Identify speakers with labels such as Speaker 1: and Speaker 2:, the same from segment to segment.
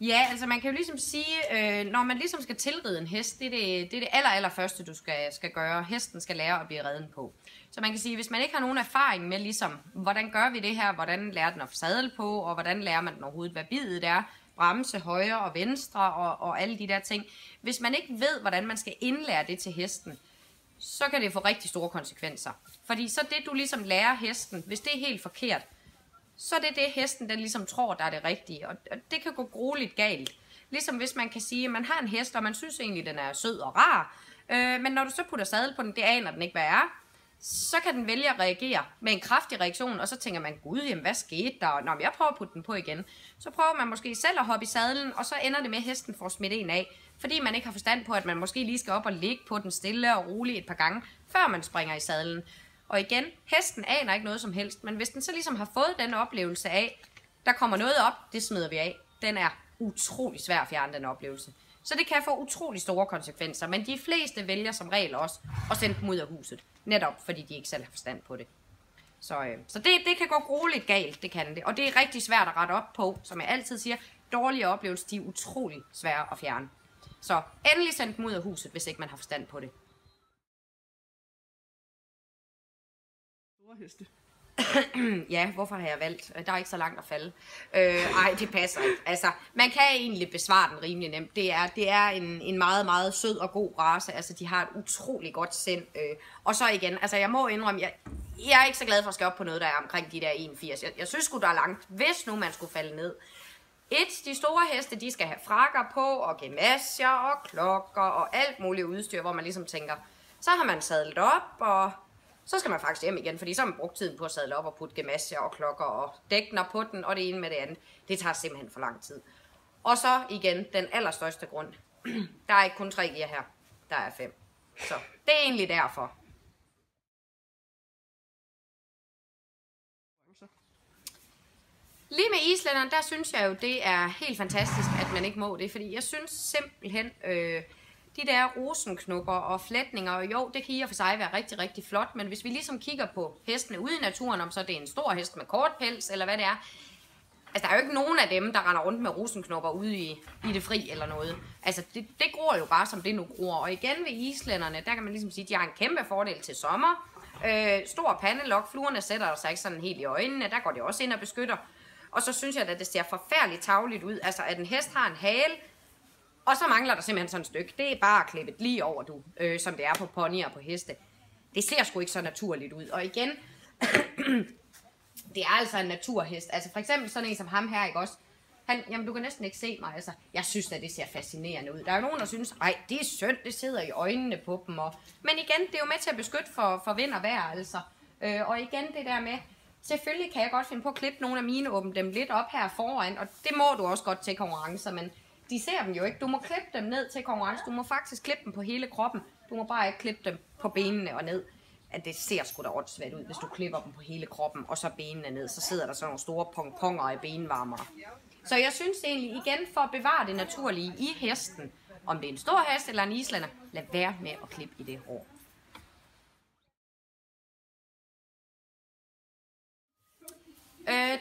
Speaker 1: Ja, altså man kan jo ligesom sige, når man ligesom skal tilride en hest, det er det aller første, du skal gøre. Hesten skal lære at blive reden på. Så man kan sige, hvis man ikke har nogen erfaring med ligesom, hvordan gør vi det her, hvordan lærer den at få sadel på, og hvordan lærer man den overhovedet, hvad bidet er, bremse højre og venstre og alle de der ting. Hvis man ikke ved, hvordan man skal indlære det til hesten, så kan det få rigtig store konsekvenser. Fordi så det, du ligesom lærer hesten, hvis det er helt forkert, så er det hesten, den ligesom tror, der er det rigtige. Og det kan gå grueligt galt. Ligesom hvis man kan sige, at man har en hest, og man synes egentlig, den er sød og rar. Men når du så putter sadel på den, det aner den ikke, hvad er. Så kan den vælge at reagere med en kraftig reaktion, og så tænker man, gud, jamen, hvad skete der? Og når jeg prøver at putte den på igen, så prøver man måske selv at hoppe i sadlen, og så ender det med, at hesten får smidt en af. Fordi man ikke har forstand på, at man måske lige skal op og ligge på den stille og roligt et par gange, før man springer i sadlen. Og igen, hesten aner ikke noget som helst, men hvis den så ligesom har fået den oplevelse af, der kommer noget op, det smider vi af. Den er utrolig svær at fjerne, den oplevelse. Så det kan få utrolig store konsekvenser, men de fleste vælger som regel også at sende dem ud af huset. Netop fordi de ikke selv har forstand på det. Så det kan gå grueligt galt, det kan det. Og det er rigtig svært at rette op på, som jeg altid siger. Dårlige oplevelser, de er utrolig svære at fjerne. Så endelig send dem ud af huset, hvis ikke man har forstand på det.
Speaker 2: Heste.
Speaker 1: Ja, hvorfor har jeg valgt? Der er ikke så langt at falde. Ej, det passer ikke. Altså, man kan egentlig besvare den rimelig nemt. Det er en meget, meget sød og god race. Altså, de har et utroligt godt sind. Og så igen, altså, jeg må indrømme, jeg er ikke så glad for at skal op på noget, der er omkring de der 81. Jeg synes sgu, der er langt, hvis nu man skulle falde ned. De store heste, de skal have frakker på, og gemasjer, og klokker, og alt muligt udstyr, hvor man ligesom tænker, så har man sadlet op, og så skal man faktisk hjem igen, fordi så har man brugt tiden på at sadle op og putte gemasjer og klokker og dækner på den, og det ene med det andet. Det tager simpelthen for lang tid. Og så igen, den allerstørste grund. Der er ikke kun 3 gear her, der er 5. Så det er egentlig derfor. Lige med islænderen, der synes jeg jo, det er helt fantastisk, at man ikke må det, fordi jeg synes simpelthen, de der rosenknopper og flætninger, og jo, det kan i og for sig være rigtig, rigtig flot, men hvis vi ligesom kigger på hestene ude i naturen, om så det er en stor hest med kort pels, eller hvad det er, altså der er jo ikke nogen af dem, der render rundt med rosenknopper ude i det fri eller noget. Altså det gror jo bare, som det nu gror. Og igen ved islænderne, der kan man ligesom sige, at de har en kæmpe fordel til sommer. Stor pandelok, fluerne sætter sig ikke sådan helt i øjnene, der går det også ind og beskytter. Og så synes jeg, at det ser forfærdeligt tarveligt ud, altså at en hest har en hale, og så mangler der simpelthen sådan et stykke. Det er bare klippet lige over, som det er på ponyer og på heste. Det ser sgu ikke så naturligt ud. Og igen, det er altså en naturhest. Altså for eksempel sådan en som ham her, ikke også? Jamen du kan næsten ikke se mig, altså. Jeg synes at det ser fascinerende ud. Der er jo nogen, der synes, ej, det er synd, det sidder i øjnene på dem. Men igen, det er jo med til at beskytte for vind og vejr, altså. Og igen det der med, selvfølgelig kan jeg godt finde på at klippe nogle af mine, åbne dem lidt op her foran, og det må du også godt til konkurrencer, men de ser dem jo ikke. Du må klippe dem ned til konkurrence. Du må faktisk klippe dem på hele kroppen. Du må bare ikke klippe dem på benene og ned. At det ser sgu da åndssvagt ud, hvis du klipper dem på hele kroppen, og så benene ned. Så sidder der sådan nogle store pongponger i benvarmere. Så jeg synes egentlig igen, for at bevare det naturlige i hesten, om det er en stor hest eller en islænder, lad være med at klippe i det hår.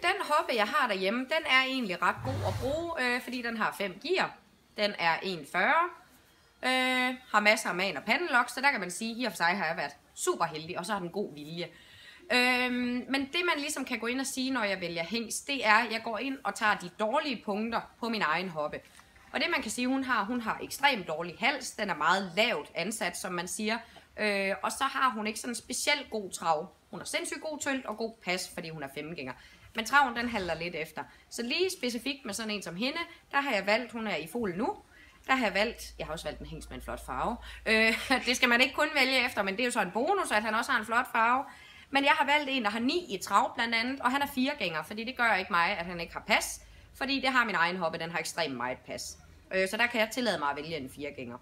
Speaker 1: Den hoppe, jeg har derhjemme, den er egentlig ret god at bruge, fordi den har 5 gear. Den er 1,40. Har masser af man og pandelok, så der kan man sige, at i og for sig har jeg været super heldig, og så har den god vilje. Men det man ligesom kan gå ind og sige, når jeg vælger hingst, det er, at jeg går ind og tager de dårlige punkter på min egen hoppe. Og det man kan sige, hun har ekstremt dårlig hals, den er meget lavt ansat, som man siger. Og så har hun ikke sådan en specielt god trav. Hun har sindssygt god tølt og god pas, fordi hun er 5-gænger. Men traven, den halter lidt efter. Så lige specifikt med sådan en som hende, der har jeg valgt, hun er i fol nu. Der har jeg har også valgt en hingst med en flot farve. Det skal man ikke kun vælge efter, men det er jo så en bonus, at han også har en flot farve. Men jeg har valgt en, der har 9 i trav blandt andet, og han er 4-gænger, fordi det gør ikke mig, at han ikke har pas. Fordi det har min egen hoppe, den har ekstremt meget pas. Så der kan jeg tillade mig at vælge en 4-gænger.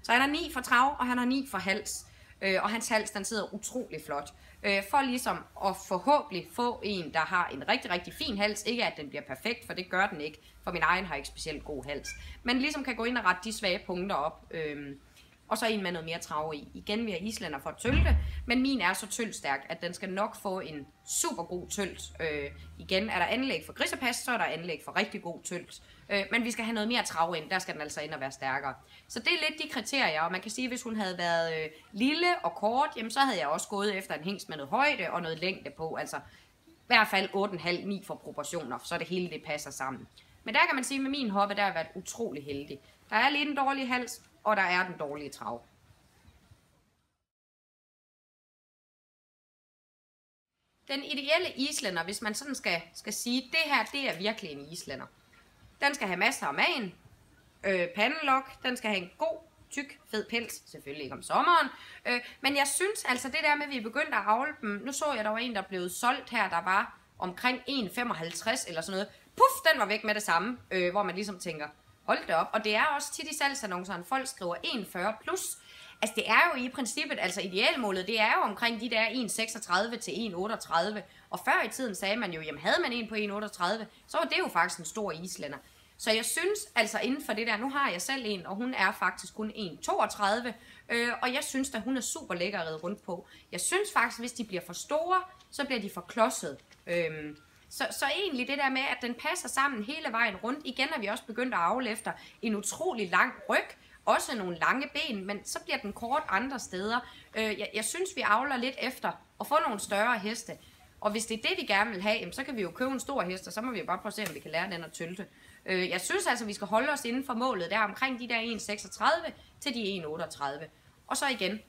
Speaker 1: Så han har 9 for trav, og han har 9 for hals. Og hans hals, den sidder utrolig flot. For ligesom at forhåbentlig få en, der har en rigtig, rigtig fin hals. Ikke at den bliver perfekt, for det gør den ikke. For min egen har ikke specielt god hals. Men ligesom kan gå ind og rette de svage punkter op. og så en med noget mere trave i. Igen vi er islænder for at tølte, men min er så tølstærk, at den skal nok få en super god tølt. Igen er der anlæg for grisepas, så er der anlæg for rigtig god tølt. Men vi skal have noget mere trave ind, der skal den altså ind og være stærkere. Så det er lidt de kriterier, og man kan sige, at hvis hun havde været lille og kort, jamen så havde jeg også gået efter en hingst med noget højde og noget længde på, altså i hvert fald 8,5-9 for proportioner, så det hele det passer sammen. Men der kan man sige, at med min hoppe, der har været utrolig heldig. Der er lidt en dårlig hals, og der er den dårlige trav. Den ideelle islænder, hvis man sådan skal sige, det her, det er virkelig en islænder. Den skal have masser af magen, pandelok, den skal have en god, tyk, fed pels, selvfølgelig ikke om sommeren. Men jeg synes altså, det der med, at vi er begyndt at avle dem, nu så jeg, der var en, der blev solgt her, der var omkring 1,55 eller sådan noget. Puff, den var væk med det samme, hvor man ligesom tænker, hold det op. Og det er også tit i salgsannoncerne, folk skriver 1,40 plus. Altså det er jo i princippet, altså idealmålet, det er jo omkring de der 1,36 til 1,38. Og før i tiden sagde man jo, jamen havde man en på 1,38, så var det jo faktisk en stor islænder. Så jeg synes altså inden for det der, nu har jeg selv en, og hun er faktisk kun 1,32. Og jeg synes at hun er super lækker at ride rundt på. Jeg synes faktisk, hvis de bliver for store, så bliver de for klodset. Så egentlig det der med, at den passer sammen hele vejen rundt. Igen er vi også begyndt at avle efter en utrolig lang ryg. Også nogle lange ben, men så bliver den kort andre steder. Jeg synes, vi avler lidt efter at få nogle større heste. Og hvis det er det, vi gerne vil have, så kan vi jo købe en stor hest, og så må vi jo bare prøve at se, om vi kan lære den at tølte. Jeg synes altså, vi skal holde os inden for målet der omkring de der 1,36 til de 1,38. Og så igen,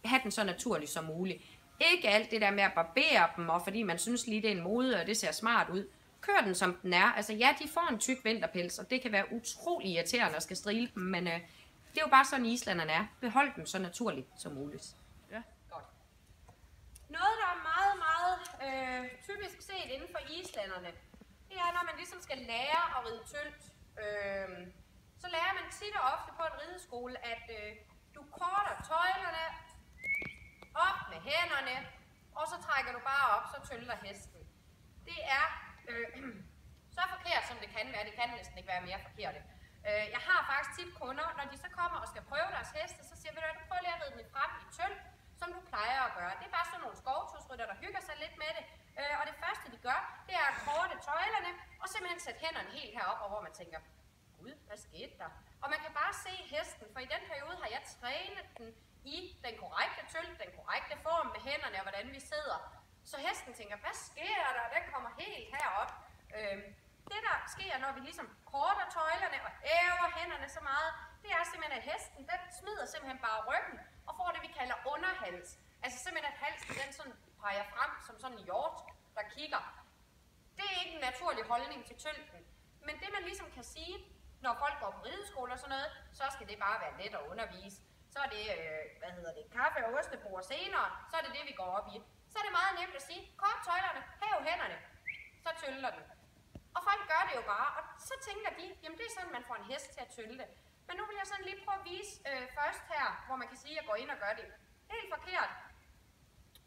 Speaker 1: have den så naturlig som muligt. Ikke alt det der med at barbere dem, og fordi man synes lige, det er en mode, og det ser smart ud. Kør den som den er. Altså ja, de får en tyk vinterpels, og det kan være utrolig irriterende at skal strile dem, men det er jo bare sådan, islænderne er. Behold dem så naturligt som muligt.
Speaker 2: Ja.
Speaker 1: Godt. Noget, der er meget, meget typisk set inden for islænderne, det er, når man ligesom skal lære at ride tølt. Så lærer man tit og ofte på en rideskole, at du korter tøjlerne op med hænderne, og så trækker du bare op, så tølter hesten. Det er så forkert, som det kan være. Det kan næsten ikke være mere forkert. Jeg har faktisk tit kunder, når de så kommer og skal prøve deres heste, så siger vi, du prøv lige at ride den frem i tøl, som du plejer at gøre. Det er bare sådan nogle skovtudsrytter, der hygger sig lidt med det. Og det første, de gør, det er at korte tøjlerne, og simpelthen sætte hænderne helt herop, og hvor man tænker, gud, hvad skete der? Og man kan bare se hesten, for i den periode har jeg trænet den i den korrekte tøl, den korrekte form med hænderne, og hvordan vi sidder. Så hesten tænker, hvad sker der? Den kommer helt herop. Det der sker, når vi ligesom korter tøjlerne og æver hænderne så meget, det er simpelthen, at hesten, den smider simpelthen bare ryggen og får det, vi kalder underhals. Altså simpelthen, at halsen den sådan peger frem som sådan en hjort, der kigger. Det er ikke en naturlig holdning til tølten. Men det man ligesom kan sige, når folk går på rideskole og sådan noget, så skal det bare være let at undervise. Så er det, kaffe og ostebord senere, så er det det, vi går op i. Så er det meget nemt at sige, kort tøjlerne, hæv hænderne, så tølter den. Og folk gør det jo bare, og så tænker de, jamen det er sådan, man får en hest til at tølte. Men nu vil jeg sådan lige prøve at vise først her, hvor man kan sige, at jeg går ind og gør det helt forkert.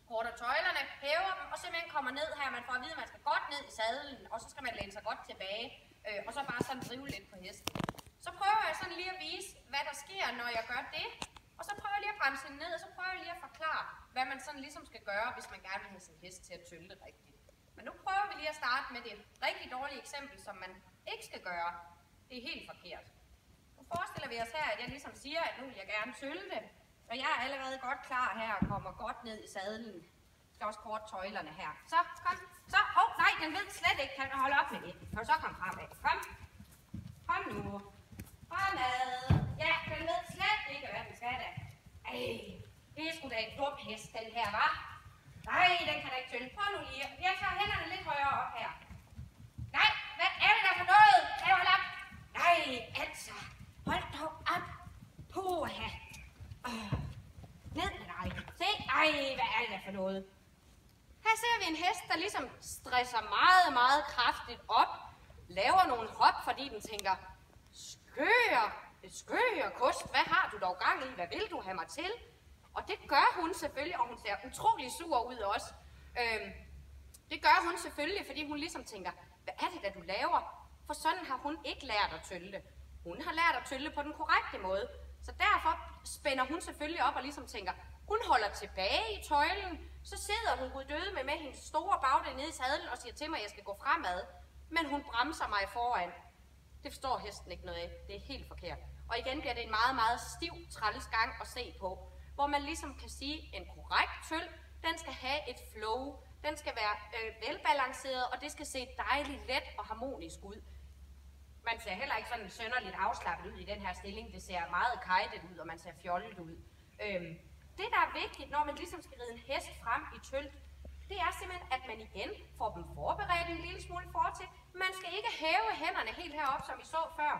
Speaker 1: Korter tøjlerne, hæver dem, og simpelthen kommer ned her. Man får at vide, at man skal godt ned i sadlen, og så skal man læne sig godt tilbage, og så bare sådan drive lidt på hesten. Så prøver jeg sådan lige at vise, hvad der sker, når jeg gør det. Og så prøver jeg lige at bremse den ned, og så prøver jeg lige at forklare, hvad man sådan ligesom skal gøre, hvis man gerne vil have sin hest til at tølte rigtigt. Men nu prøver vi lige at starte med det rigtig dårlige eksempel, som man ikke skal gøre. Det er helt forkert. Nu forestiller vi os her, at jeg ligesom siger, at nu vil jeg gerne tølte. Og jeg er allerede godt klar her og kommer godt ned i sadlen. Jeg skal også kort tøjlerne her. Så, kom. Så, nej, den ved slet ikke. Kan holde op med det. Og så kom fremad. Kom. Kom nu. Fremad. Ja, den ved slet ikke, hvad den skal da. Det er sgu da en dum hest, den her, hva'? Nej, den kan da ikke tølle. Prøv nu lige. Jeg tager hænderne lidt højere op her. Nej, hvad er det der for noget? Kan du holde op? Nej, altså. Hold dog op. Puha. Ned med dig. Se, hvad er det der for noget? Her ser vi en hest, der ligesom stresser meget, meget kraftigt op. Laver nogle hop, fordi den tænker, skør kost, hvad har du dog gang i? Hvad vil du have mig til? Og det gør hun selvfølgelig, og hun ser utrolig sur ud også. Det gør hun selvfølgelig, fordi hun ligesom tænker, hvad er det, du laver? For sådan har hun ikke lært at tølle. Hun har lært at tølle på den korrekte måde. Så derfor spænder hun selvfølgelig op og ligesom tænker, hun holder tilbage i tøjlen, så sidder hun gud døde med hendes store bagdel nede i sadlen og siger til mig, at jeg skal gå fremad. Men hun bremser mig foran. Det forstår hesten ikke noget af. Det er helt forkert. Og igen bliver det en meget, meget stiv, træls gang at se på, hvor man ligesom kan sige, en korrekt tøl, den skal have et flow, den skal være velbalanceret, og det skal se dejligt let og harmonisk ud. Man ser heller ikke sådan sønderligt afslappet ud i den her stilling. Det ser meget kajtet ud, og man ser fjollet ud. Det, der er vigtigt, når man ligesom skal ride en hest frem i tølt, det er simpelthen, at man igen får dem forberedt en lille smule fortil. Man skal ikke hæve hænderne helt herop, som vi så før.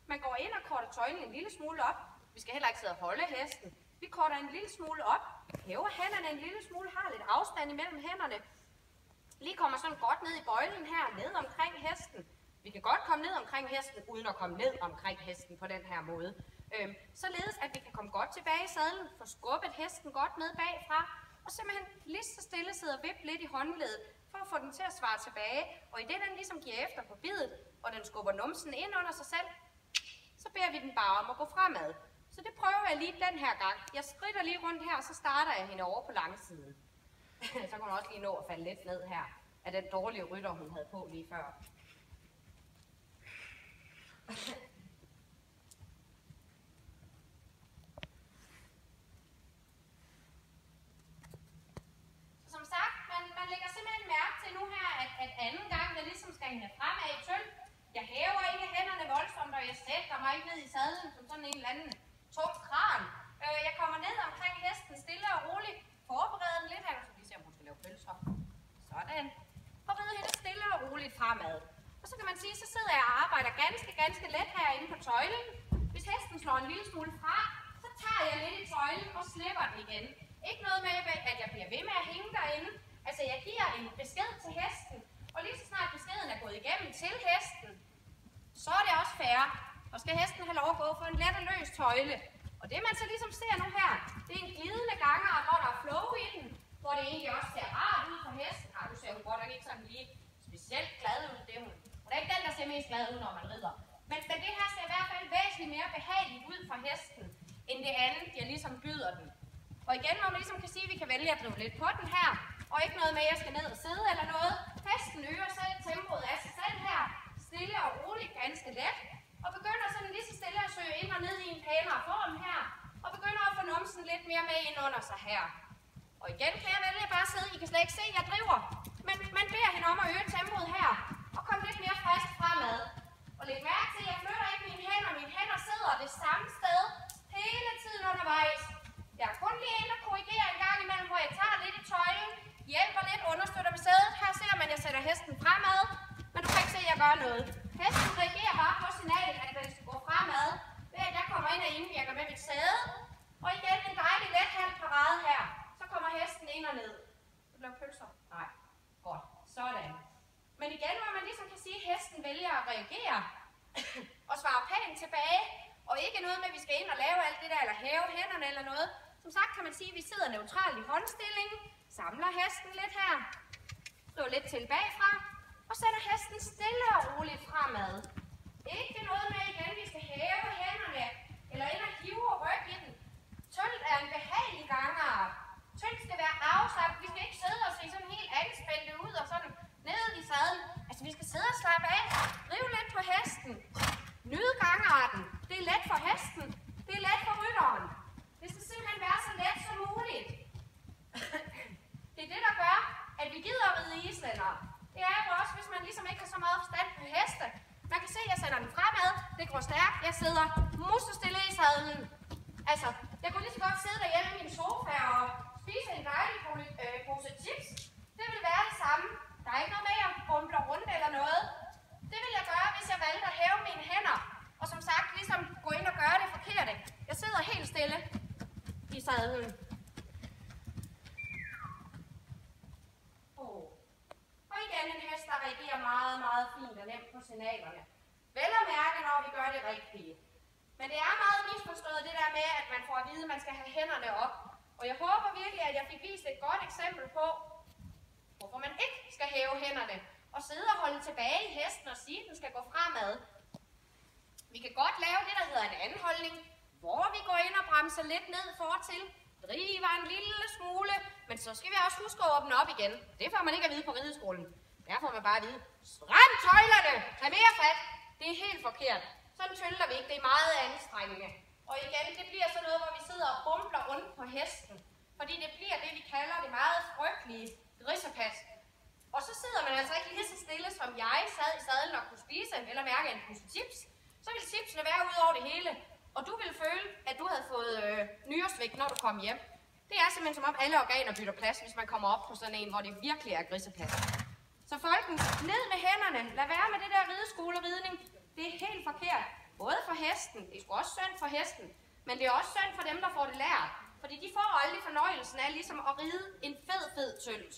Speaker 1: Man går ind og korter tøjlen en lille smule op. Vi skal heller ikke sidde og holde hesten. Vi korter en lille smule op, hæver hænderne en lille smule, har lidt afstand imellem hænderne. Lige kommer sådan godt ned i bøjlen her, ned omkring hesten. Vi kan godt komme ned omkring hesten, uden at komme ned omkring hesten på den her måde. Således at vi kan komme godt tilbage i sadlen, få skubbet hesten godt med bagfra, og simpelthen lige så stille sidde og vippe lidt i håndledet, for at få den til at svare tilbage. Og i det den ligesom giver efter på bidet, og den skubber numsen ind under sig selv, så beder vi den bare om at gå fremad. Så det prøver jeg lige den her gang. Jeg skritter lige rundt her, og så starter jeg hende over på langsiden. Så kan hun også lige nå at falde lidt ned her, af den dårlige rytter, hun havde på lige før. Som sagt, man lægger simpelthen mærke til nu her, at anden gang, jeg ligesom skal hende fremad i tøl. Jeg hæver ikke hænderne voldsomt, og jeg sætter mig ikke ned i sadlen som sådan en eller anden tung kran. Jeg kommer ned omkring hesten stille og roligt, forbereder den lidt her, så vi ser, om hun skal lave pølser. Sådan. Og rider hende stille og roligt fremad. Og så kan man sige, så sidder jeg og arbejder ganske let herinde på tøjlen. Hvis hesten slår en lille smule fra, så tager jeg lidt i tøjlen og slipper den igen. Ikke noget med, at jeg bliver ved med at hænge derinde. Altså, jeg giver en besked til hesten, og lige så snart beskeden er gået igennem til hesten, så er det også fair. Og skal hesten have lov at gå for en let og løs tøjle. Og det man så ligesom ser nu her, det er en glidende ganger, hvor der er flow i den, hvor det egentlig også ser rart ud for hesten. Nej, du ser hun godt nok ikke sådan lige specielt glad ud, det er hun. Og det er ikke den, der ser mest glad ud, når man rider. Men det her ser i hvert fald væsentligt mere behageligt ud for hesten, end det andet, jeg ligesom byder den. Og igen, hvor man ligesom kan sige, at vi kan vælge at drive lidt på den her, og ikke noget med, at jeg skal ned og sidde eller noget. Hesten øger selv tempoet af sig selv her, stille og roligt, ganske let, og begynder sådan lige så stille at søge ind og ned i en pænere form her, og begynder at få numsen lidt mere med ind under sig her. Og igen kan jeg vælge bare at sidde, I kan slet ikke se, at jeg driver, men man beder hende om at øge tempoet her, og komme lidt mere frisk fremad. Og læg mærke til, at jeg flytter ikke mine hænder sidder det samme sted hele tiden undervejs. Jeg er kun lige inde og korrigerer en gang imellem, hvor jeg tager lidt i tøjlen, hjælper lidt, understøtter med sædet. Her ser man, at jeg sætter hesten fremad, men du kan ikke se, at jeg gør noget. Hesten reagerer bare på signalet, at den skal gå fremad, ved at jeg kommer ind og indvirker med mit sæde. Og igen en dejlig let halv parade her. Så kommer hesten ind og ned. Du laver pølser? Nej. Godt. Sådan. Men igen, hvor man ligesom kan sige, at hesten vælger at reagere og svare pænt tilbage, og ikke noget med, at vi skal ind og lave alt det der, eller hæve hænderne eller noget. Som sagt kan man sige, at vi sidder neutralt i håndstillingen, samler hesten lidt her, driver lidt til bagfra, og sætter hesten stille og roligt fremad. Ikke noget med igen, vi skal hæve hænderne, eller ind og hive og rykke i den. Tølt er en behagelig gangart. Tølt skal være afslappet. Vi skal ikke sidde og se sådan helt anspændte ud og sådan ned i sadlen. Altså, vi skal sidde og slappe af, drive lidt på hesten. Nyde gangarten. Det er let for hesten. Det er let for rytteren. Det skal simpelthen være så let som muligt. Det er det, der gør, at vi gider at ride islænder. Det er jo også, hvis man ligesom ikke har så meget forstand på heste. Man kan se, at jeg sætter den fremad. Det går stærkt. Jeg sidder musestille i sadlen. Altså, jeg kunne lige så godt sidde derhjemme i min sofa og spise en dejlig pose chips. Det vil være det samme. Der er ikke noget med, at jeg bumpler rundt eller noget. Det vil jeg gøre, hvis jeg valgte at hæve mine hænder. Og som sagt, ligesom gå ind og gøre det forkerte. Jeg sidder helt stille i sadlen. Og igen en hest, der reagerer meget, meget fint og nemt på signalerne. Vel at mærke, når vi gør det rigtige. Men det er meget misforstået det der med, at man får at vide, at man skal have hænderne op. Og jeg håber virkelig, at jeg fik vist et godt eksempel på, hvorfor man ikke skal hæve hænderne og sidde og holde tilbage i hesten og sige, at den skal gå fremad. Vi kan godt lave det, der hedder en anholdning, hvor vi går ind og bremser lidt ned fortil, driver en lille smule, men så skal vi også huske at åbne op igen. Det får man ikke at vide på rideskolen. Der får man bare at vide, stram tøjlerne, tag mere fat. Det er helt forkert. Sådan tøller vi ikke, det er meget anstrengende. Og igen, det bliver sådan noget, hvor vi sidder og bumpler rundt på hesten. Fordi det bliver det, vi kalder det meget frygtelige grisepas. Og så sidder man altså ikke lige så stille, som jeg sad i sadlen og kunne spise eller mærke en pose chips. Så ville chipsene være ud over det hele. Og du ville føle, at du havde fået nyresvigt, når du kom hjem. Det er simpelthen som om alle organer bytter plads, hvis man kommer op på sådan en, hvor det virkelig er grisepas. Så folkens, ned med hænderne. Lad være med det der rideskoleridning. Det er helt forkert. Både for hesten, det er sgu også synd for hesten, men det er også synd for dem, der får det lært. Fordi de får aldrig fornøjelsen af ligesom at ride en fed tølt.